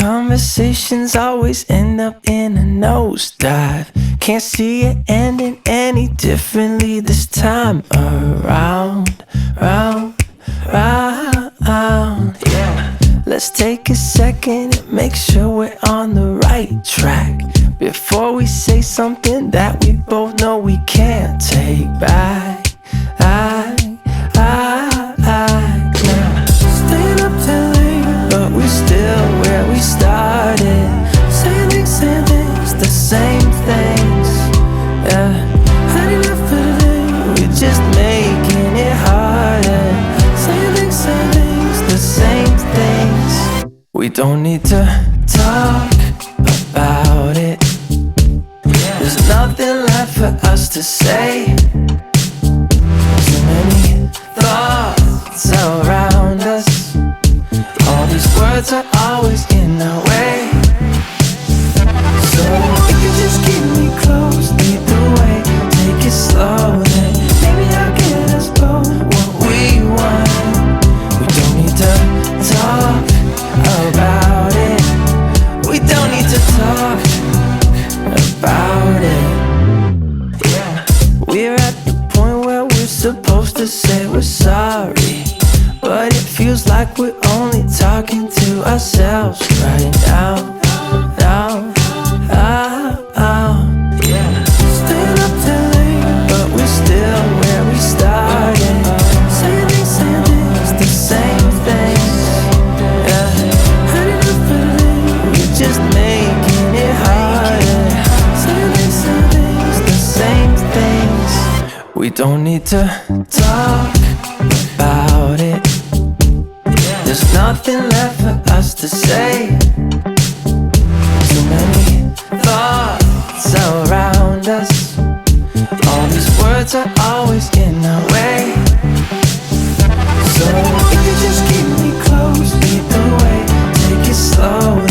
conversations always end up in a nosedive. Can't see it ending any differently this time around, round. Yeah. Let's take a second and make sure we're on the right track before we say something that we both know we can't take back. Staying up till late, but we're still where we started. Saying things, the same things. Yeah, had enough for today. We're just making it harder. Saying things, the same things. We don't need to talk about it. There's nothing left for us to say. Too many thoughts around us. All these words are always in our way. So if you just keep me close, lead the way, take it slow, then maybe I'll get us both what we want. We don't need to talk about it. We don't need to talk about it. Yeah, we're at the point where we're supposed to say we're sorry, but it feels like we're only talking to ourselves right now. Yeah. Staying up till late, but we're still where we started. Saying things, the same things. Yeah, had enough for today. We're just making it harder. Saying things, the same things. We don't need to talk about it. There's nothing left for us to say. Too many thoughts around us. All these words are always in our way. So if you just keep me close, lead the way, take it slow.